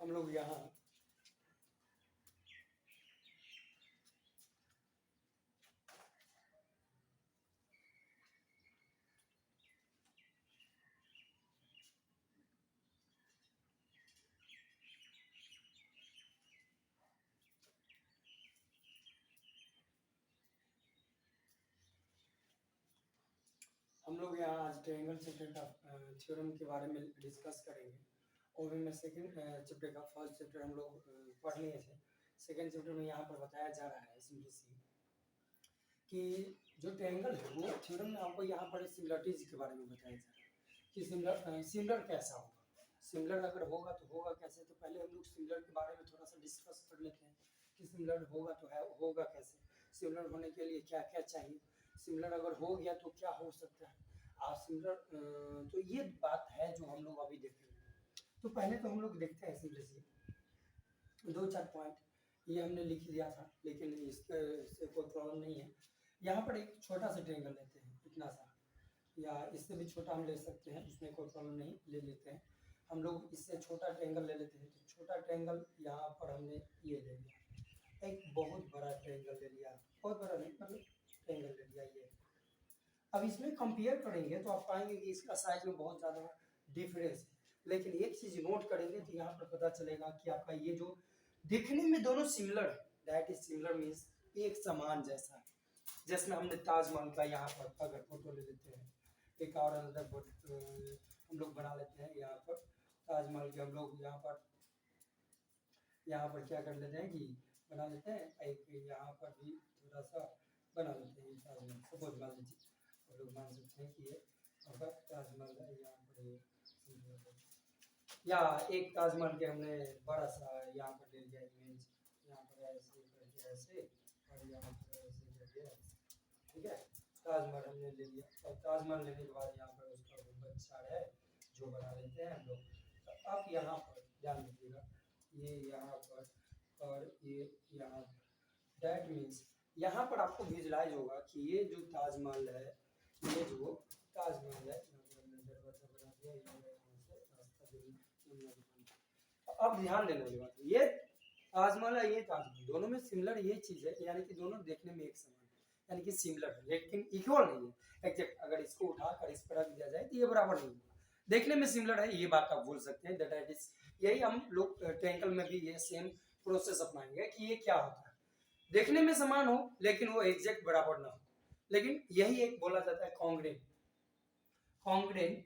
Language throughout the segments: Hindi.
हम लोग यहाँ आज ट्रायंगल चैप्टर का थ्योरम के बारे में डिस्कस करेंगे। और भी मैं सेकंड चैप्टर का फर्स्ट चैप्टर हम लोग पढ़ लिए थे। सेकंड चैप्टर में यहाँ पर बताया जा रहा है सिंपली कि जो ट्रायंगल है वो थ्योरम में आपको यहाँ पर सिमिलरिटीज के बारे में बताया जा रहा है कि सिमिलर कैसा होगा। सिमिलर अगर होगा तो होगा कैसे। तो पहले हम लोग सिमिलर के बारे में थोड़ा सा डिस्कस कर लेते हैं कि सिमिलर होगा तो होगा कैसे, सिमिलर होने के लिए क्या क्या चाहिए, सिमिलर अगर हो गया तो क्या हो सकता है। सिमिलर तो ये बात है जो हम लोग अभी देखेंगे। तो पहले तो हम लोग देखते हैं सिंपली 2-4 पॉइंट ये हमने लिख दिया था, लेकिन इससे कोई प्रॉब्लम नहीं है। यहाँ पर एक छोटा सा ट्रायंगल लेते हैं, इतना सा, या इससे भी छोटा हम ले सकते हैं, उसमें कोई प्रॉब्लम नहीं, ले लेते हैं। हम लोग इससे छोटा ट्रायंगल ले लेते हैं। तो छोटा ट्रायंगल यहाँ पर हमने ये ले लिया, एक बहुत बड़ा ट्रायंगल ले लिया, बहुत बड़ा नहीं मतलब ट्रायंगल ले लिया ये। अब इसमें कंपेयर करेंगे तो आप पाएंगे कि इसका साइज में बहुत ज़्यादा डिफरेंस है, लेकिन एक चीज़ नोट करेंगे तो यहाँ पर पता चलेगा कि आपका ये जो दिखने में दोनों सिमिलर है, दैट इज सिमिलर मीन्स एक समान जैसा है। जिसमें हमने ताजमहल का यहाँ पर अगर फोटो ले लेते हैं, एक और अंदर हम लोग बना लेते हैं यहाँ पर ताजमहल के। हम लोग यहाँ पर क्या कर लेते हैं कि बना लेते हैं, एक यहाँ पर भी थोड़ा सा बना लेते हैं ताजमहल। सपोज मान लीजिए और लोग मान सकते हैं कि ये आपका ताजमहल है, यहाँ पर या एक ताजमहल के हमने बड़ा सा यहाँ पर ले लिया इमेज, यहाँ पर ऐसे करके ऐसे और यहाँ पर ऐसे करके, ठीक है। ताजमहल हमने ले लिया और ताजमहल लेने के बाद यहाँ पर उसका गुंबद चार है जो बना लेते हैं हम लोग। तो अब यहाँ पर ध्यान दीजिएगा, ये यहाँ पर और ये यहाँ, दैट मीन्स यहाँ पर आपको विजुलाइज होगा कि ये जो ताजमहल है, ये जो ताजमहल है, अब ध्यान देने वाली बात, ये ताजमहल है, ये ताजमहल, दोनों में सिमिलर ये चीज है, यानी कि दोनों देखने में एक समान है, यानी कि सिमिलर है, लेकिन इक्वल नहीं है एग्जैक्ट। अगर इसको उठाकर इस पर रख दिया जाए तो ये बराबर नहीं होगा। देखने में सिमिलर है, ये बात आप भूल सकते हैं, दैट इज यही हम लोग ट्रायंगल में भी ये सेम प्रोसेस अपनाएंगे कि ये क्या होता है, देखने में समान हो लेकिन वो एग्जैक्ट बराबर ना हो। लेकिन यही एक बोला जाता है कॉन्ग्रेंट। कॉन्ग्रेंट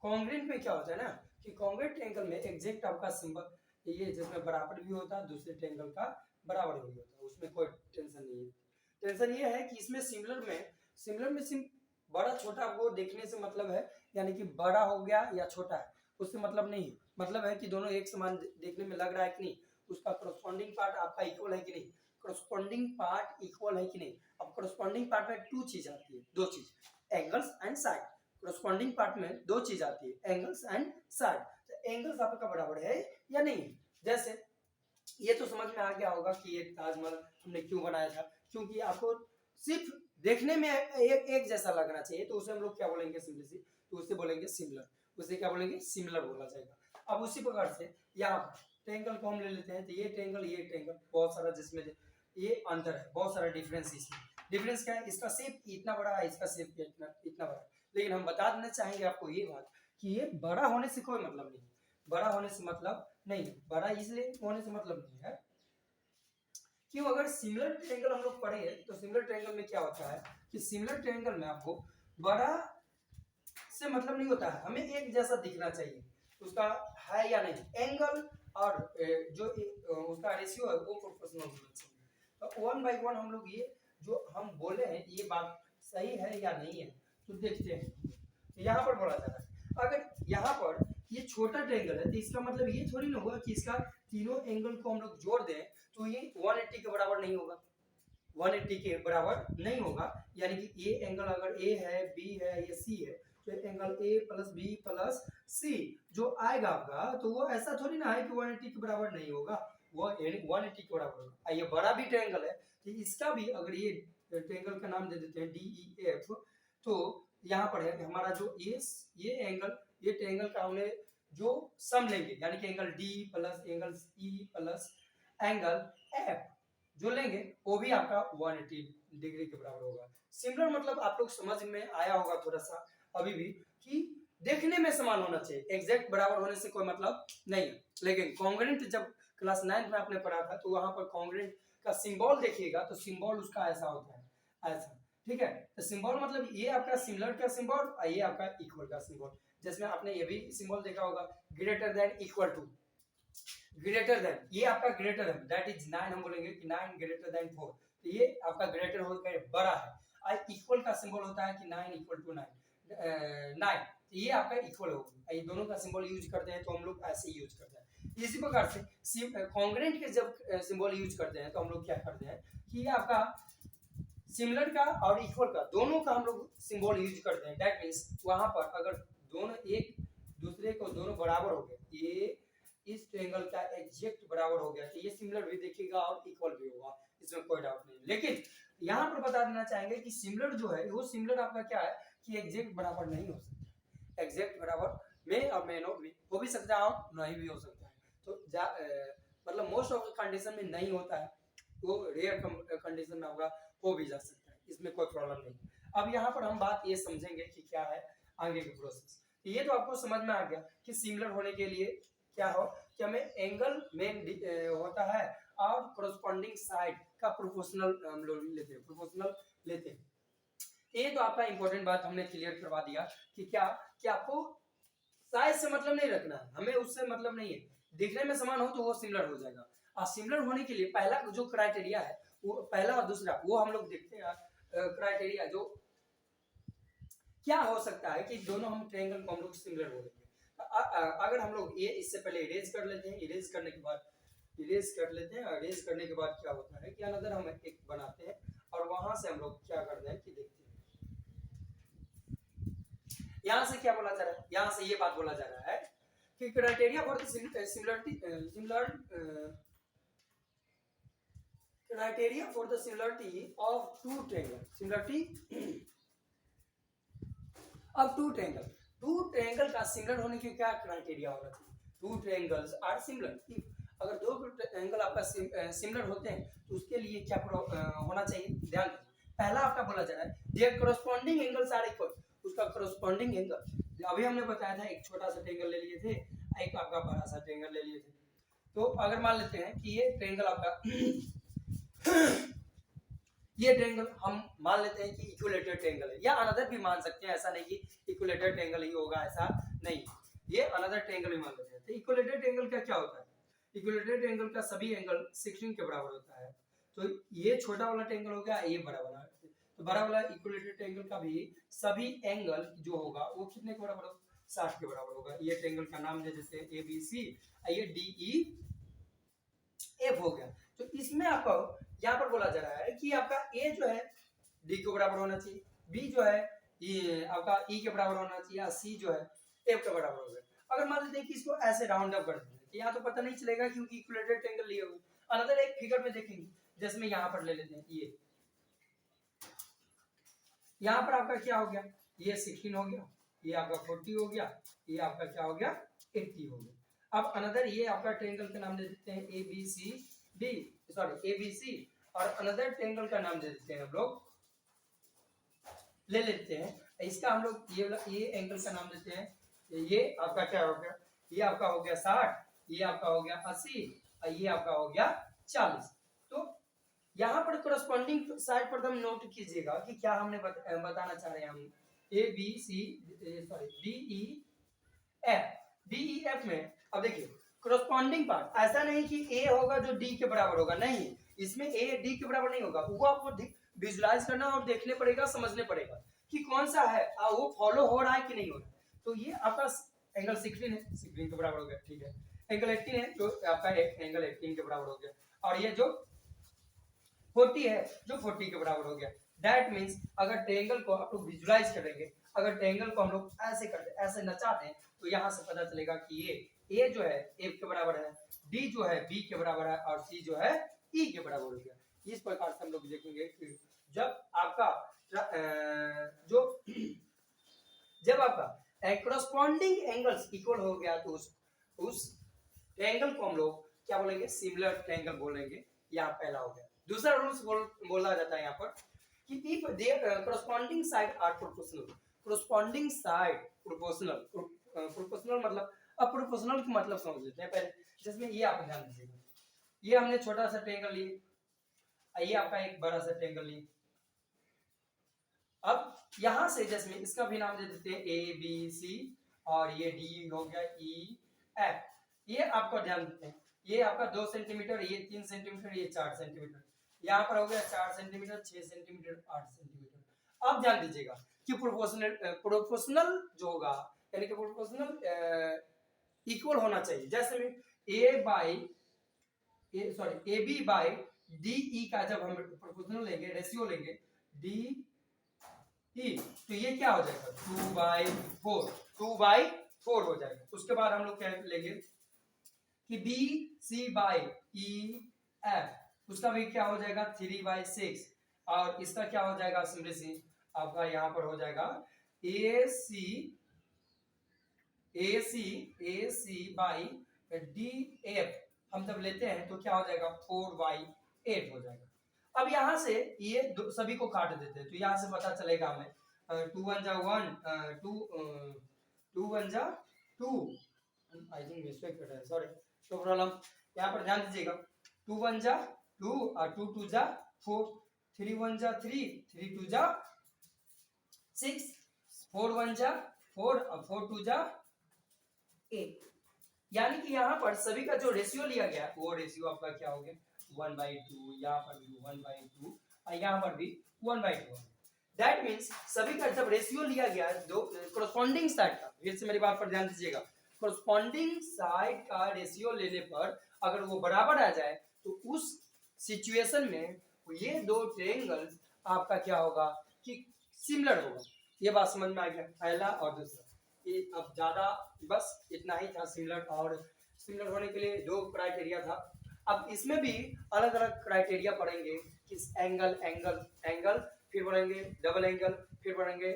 कॉन्ग्रेंट में क्या होता है ना कि कॉन्ग्रेंट ट्रायंगल में एग्जैक्ट आपका सिंबल ये जिसमें बराबर भी होता है, दूसरे ट्रायंगल का बराबर भी होता है, उसमें कोई टेंशन नहीं है। टेंशन ये है कि इसमें सिमिलर में बड़ा छोटा वो देखने से मतलब है, यानी कि बड़ा हो गया या छोटा है उससे मतलब नहीं है। मतलब है कि दोनों एक समान देखने में लग रहा है कि नहीं, उसका करस्पॉन्डिंग पार्ट आपका इक्वल है कि नहीं, करस्पॉन्डिंग पार्ट इक्वल है कि नहीं। अब करस्पॉन्डिंग पार्ट में दो चीज आती है, angles and side. Corresponding part में दो चीज आती है, एंगल्स एंड साइड। तो एंगल्स आपका बराबर है या नहीं है। जैसे ये तो समझ में आ गया होगा कि ये ताजमहल हमने क्यों बनाया था, क्योंकि आपको सिर्फ देखने में एक जैसा लगना चाहिए, तो उसे हम लोग क्या बोलेंगे सिंपली, तो उसे बोलेंगे सिमिलर, उसे क्या बोलेंगे सिमिलर बोला जाएगा। अब उसी प्रकार से यहाँ ट्रायंगल को हम ले लेते हैं, तो ये ट्रायंगल बहुत सारा, जिसमें ये अंतर है, बहुत सारा डिफरेंस इसमें। डिफरेंस क्या है, इसका शेप इतना बड़ा है, इसका शेप इतना बड़ा है। लेकिन हम बता देना चाहेंगे आपको ये बात कि ये बड़ा होने से कोई मतलब नहीं, बड़ा होने से मतलब नहीं, बड़ा इसलिए होने से मतलब नहीं है क्यों। अगर सिमिलर ट्रायंगल हम लोग पढ़े तो सिमिलर ट्रायंगल में क्या होता है कि सिमिलर ट्रायंगल में आपको बड़ा से मतलब नहीं होता है, हमें एक जैसा दिखना चाहिए, उसका है या नहीं, एंगल और जो उसका रेशियो है वो प्रोपोर्शनल होना चाहिए। तो 1/1 हम लोग ये जो हम बोले हैं ये बात सही है या नहीं है, तो देखते हैं। यहाँ पर बोला जा रहा है अगर यहाँ पर ये छोटा ट्रायंगल है तो इसका मतलब ये थोड़ी ना होगा कि इसका तीनों एंगल को हम लोग जोड़ दें तो ये 180 के बराबर नहीं होगा, 180 के बराबर नहीं होगा। यानी कि ये एंगल अगर ए है, बी है, ये सी है, तो angle A plus B plus C जो आएगा आपका, तो वो ऐसा थोड़ी ना है कि 180 के बराबर नहीं होगा, वो 180 के बराबर होगा। ये बड़ा भी ट्रायंगल है तो इसका भी अगर ये ट्रायंगल का नाम दे देते हैं DEF, तो यहाँ पर है हमारा जो ये एंगल, ये ट्रायंगल का हमने जो सम लेंगे यानी कि angle D plus angle E plus angle F जो लेंगे वो भी आपका 180 डिग्री के बराबर होगा। सिमिलर मतलब आप लोग समझ में आया होगा थोड़ा सा अभी भी कि देखने में समान होना चाहिए, एग्जैक्ट बराबर होने से कोई मतलब नहीं है। लेकिन कॉन्ग्रुएंट जब क्लास 9 में आपने पढ़ा था तो वहां पर कॉन्ग्रुएंट का सिंबल देखिएगा तो सिंबल उसका ऐसा होता है, ऐसा, ठीक है। तो सिंबल मतलब ये आपका सिमिलर का सिंबल और ये आपका इक्वल का सिंबल, जिसमें आपने ये भी सिंबल देखा होगा greater than equal to, greater than, ये आपका ग्रेटर है दैट इज 9, हम बोलेंगे कि 9 ग्रेटर देन 4, तो ये आपका ग्रेटर होकर बड़ा है। और इक्वल का सिंबल होता है कि 9 इक्वल टू 9, 9 ये आपका इक्वल होगा। ये दोनों का सिंबल यूज करते हैं तो हम लोग ऐसे यूज करते हैं। इसी प्रकार से कॉन्ग्रुएंट के जब सिंबल यूज करते हैं तो हम लोग क्या करते हैं कि ये आपका सिमिलर का और इक्वल का दोनों का हम लोग सिंबल यूज करते हैं। दैट मींस वहां पर अगर दोनों एक दूसरे को दोनों बराबर हो गए, ये इस ट्रायंगल का एग्जैक्ट बराबर हो गया तो ये सिमिलर भी दिखेगा और इक्वल भी होगा, इसमें कोई डाउट नहीं। लेकिन यहाँ पर बता देना चाहेंगे कि सिमिलर जो है वो सिमिलर आपका क्या है कि एग्जैक्ट बराबर नहीं हो सकता। एग्जैक्ट बराबर में और मे नॉट भी हो भी सकता है और नहीं भी हो सकता है। तो मतलब मोस्ट ऑफ कंडीशन में नहीं होता है, वो रेयर कंडीशन में आपका हो भी जा सकता है, इसमें कोई प्रॉब्लम नहीं। अब यहाँ पर हम बात ये समझेंगे कि क्या है आगे की प्रोसेस। ये तो आपको समझ में आ गया कि सिमिलर होने के लिए क्या हो कि हमें एंगल मेन होता है और कोरस्पॉन्डिंग साइड का प्रोपोर्शनल हम लोग लेते हैं, प्रोपोर्शनल लेते हैं। ये तो आपका इंपॉर्टेंट बात हमने क्लियर करवा दिया कि क्या कि आपको साइज से मतलब नहीं रखना है, हमें उससे मतलब नहीं है, दिखने में समान हो तो वो सिमिलर हो जाएगा। और सिमिलर होने के लिए पहला जो क्राइटेरिया है वो पहला और दूसरा वो हम लोग देखते हैं क्राइटेरिया जो क्या हो सकता है कि दोनों हम ट्रायंगल को हम लोग सिमिलर बोलेंगे। अगर हम लोग ये इससे पहले इरेज कर लेते हैं, इरेज करने के बाद इरेज कर लेते हैं, इरेज करने के बाद क्या होता है कि अनदर हम एक बनाते हैं और वहां से हम लोग क्या करते हैं कि देखते हैं यहाँ से क्या बोला जा रहा है, यहाँ से ये बात बोला जा रहा है कि criteria for the criteria for the similarity of two triangle, similarity अब टू ट्रायंगल का सिमिलर होने के क्या क्राइटेरिया होना चाहिए। टू ट्रायंगल्स आर सिमिलर, अगर दो ट्रायंगल आपका सिमिलर होते हैं तो उसके लिए क्या होना चाहिए, ध्यान दीजिए। पहला आपका बोला जा रहा है their corresponding angles are equal, उसका कोरस्पॉन्डिंग एंगल अभी हमने बताया था एक छोटा सा ट्रायंगल ले लिए थे, एक आपका बड़ा सा ट्रायंगल ले लिए थे। तो अगर मान लेते हैं कि ये ट्रायंगल आपका ये ट्रायंगल हम मान लेते हैं कि इक्विलेटरल ट्रायंगल है, या अनदर भी मान सकते हैं, ऐसा नहीं कि इक्विलेटरल ट्रायंगल ही होगा ऐसा नहीं, ये अनदर ट्रायंगल भी मान लेते हैं। तो इक्विलेटरल ट्रायंगल का क्या होता है, इक्विलेटरल ट्रायंगल का सभी एंगल 16 के बराबर होता है। तो ये छोटा वाला ट्रायंगल हो गया, ये बड़ा वाला, तो बड़ा वाला इक्विलेटरल ट्रायंगल का भी सभी एंगल जो होगा वो कितने के बराबर होगा, 60 के बराबर होगा। ये ट्रायंगल का नाम दे देते हैं ABC, ये DEF हो गया। तो इसमें आपको यहाँ पर बोला जा रहा है कि आपका ए जो है डी के बराबर होना चाहिए, बी जो है ये आपका ई के बराबर होना चाहिए, और सी जो है एफ के बराबर होगा। अगर मान लेते हैं कि इसको ऐसे राउंड अप कर दें तो यहाँ तो पता नहीं चलेगा क्योंकि इक्विलेटरल ट्रायंगल लिए हुए। अनदर एक फिगर में देखेंगे जिसमें यहाँ पर ले लेते हैं ये, यहाँ पर आपका क्या हो गया, ये 16 हो गया, ये आपका 40 हो गया, ये आपका क्या हो गया 80 हो गया। अब अनदर ये आपका ट्रायंगल का नाम दे देते हैं ABCD, सॉरी ABC, और अनदर ट्रायंगल का नाम दे देते हैं हम लोग, ले लेते हैं इसका हम लोग ये एंगल का नाम देते हैं, ये आपका क्या हो गया, ये आपका हो गया 60, ये आपका हो गया 80, और ये आपका हो गया 40। तो यहाँ पर कोरस्पॉन्डिंग साइड पर हम नोट कीजिएगा कि क्या हमने बताना चाह रहे हैं हम, DEF में। अब देखिए कोरस्पॉन्डिंग पार्ट ऐसा नहीं कि ए होगा जो डी के बराबर होगा, नहीं, इसमें ए डी के बराबर नहीं होगा, वो आपको विजुलाइज करना और देखने पड़ेगा, समझने पड़ेगा कि कौन सा है और वो फॉलो हो रहा है कि नहीं हो रहा है। तो ये आपका एंगल 16 है, 16 के बराबर हो गया, ठीक है। एंगल 18 है जो आपका एंगल 18 के बराबर हो गया, और ये जो 40 है जो 40 के बराबर हो गया। दैट मीन्स अगर ट्रायंगल को आप लोग विजुलाइज करेंगे, अगर ट्रायंगल को हम लोग ऐसे करते ऐसे नचा दें तो यहाँ से पता चलेगा कि ये ए जो है ए के बराबर है, डी जो है बी के बराबर है, और सी जो है ई के बराबर हो गया। इस प्रकार से हम लोग देखेंगे कि जब आपका जो जब आपका corresponding एंगल्स इक्वल हो गया तो उस ट्रायंगल को हम लोग क्या बोलेंगे, सिमिलर ट्रायंगल बोलेंगे। यहाँ पहला हो गया। दूसरा रूल्स बोला जाता है यहाँ पर कि if there corresponding side are proportional, corresponding side proportional, proportional मतलब, अब प्रोपोर्शनल का मतलब समझ लेते हैं पहले। जिसमें ये आप ध्यान दीजिएगा, ये हमने छोटा सा ट्रायंगल लिए, ये आपका एक बड़ा सा ट्रायंगल लिए। अब यहां से जैसे इसका भी नाम दे देते हैं ए बी सी, और ये डी हो गया, ई एफ। ये आपको ध्यान देते हैं, ये आपका 2 सेंटीमीटर, ये 3 सेंटीमीटर, ये 4 सेंटीमीटर, यहाँ पर हो गया 4 सेंटीमीटर, 6 सेंटीमीटर, 8 सेंटीमीटर। अब ध्यान दीजिएगा कि प्रोपोर्शनल जो होगा, यानी कि प्रोपोर्शनल इक्वल होना चाहिए। जैसे में A B by D E का जब हम प्रोपोर्शनल लेंगे, रेशियो लेंगे डी ई, तो ये क्या हो जाएगा 2/4, 2/4 हो जाएगा। उसके बाद हम लोग क्या लेंगे कि B C by E F, उसका भी क्या हो जाएगा 3/6, और इसका क्या हो जाएगा सिंपली आपका यहाँ पर हो जाएगा ए सी बाई डी एफ, हम जब लेते हैं तो क्या हो जाएगा 4/8 हो जाएगा। अब यहाँ से ये सभी को काट देते हैं, तो यहाँ से पता चलेगा हमें 2 1 जा 1, 2 1 जा 2, आई थिंक मिस्टेक कर रहा है, सॉरी, नो प्रॉब्लम। यहाँ पर ध्यान दीजिएगा 2 1 जा 2 और 2 2 जा 4, 3 1 जा 3, 3 2 जा 6, 4 1 जा 4 और 4 2 जा 8। यानी कि यहाँ पर सभी का जो रेशियो लिया गया वो रेशियो आपका क्या हो गया 1/2, यहाँ पर भी 1/2 और यहाँ पर भी 1/2। दैट मीन्स सभी का जब रेशियो लिया गया दो कोरस्पॉन्डिंग साइड का, फिर से मेरी बात पर ध्यान दीजिएगा, कोरस्पॉन्डिंग साइड का रेशियो लेने पर अगर वो बराबर आ जाए तो उस सिचुएशन में ये दो ट्रायंगल्स आपका क्या होगा कि सिमिलर होगा। ये बात समझ में आ गया, पहला और दूसरा। ये अब ज्यादा बस इतना ही था सिमिलर, और सिमिलर होने के लिए दो क्राइटेरिया था। अब इसमें भी अलग अलग क्राइटेरिया पढ़ेंगे कि एंगल एंगल एंगल, फिर पढ़ेंगे डबल एंगल, फिर पढ़ेंगे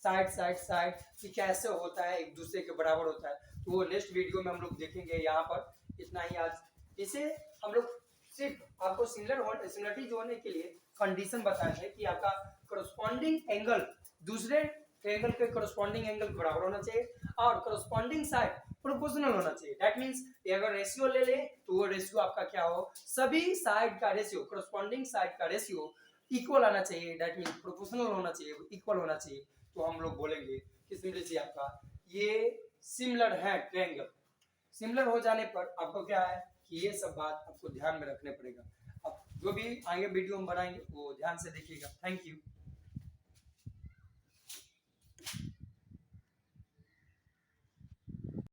साइड साइड साइड कि कैसे होता है एक दूसरे के बराबर होता है, तो वो नेक्स्ट वीडियो में हम लोग देखेंगे। यहाँ पर इतना ही आज। इसे हम लोग सिर्फ आपको सिमिलरिटी जोड़ने के लिए कंडीशन बताए हैं कि आपका कोरस्पॉन्डिंग एंगल दूसरे ट्रायंगल के कोरस्पॉन्डिंग एंगल बराबर होना चाहिए और कोरस्पॉन्डिंग साइड प्रोपोर्शनल होना चाहिए। दैट मींस अगर रेशियो ले ले तो वो रेशियो आपका क्या हो, सभी साइड का रेशियो, कोरस्पॉन्डिंग साइड का रेशियो इक्वल आना चाहिए। दैट मींस प्रोपोर्शनल होना चाहिए, इक्वल होना चाहिए। तो हम लोग बोलेंगे कि सिंपली आपका ये सिमिलर है ट्रायंगल। सिमिलर हो जाने पर आपको क्या है कि ये सब बात आपको ध्यान में रखने पड़ेगा। अब जो भी आगे वीडियो हम बनाएंगे वो ध्यान से देखिएगा। Thank you.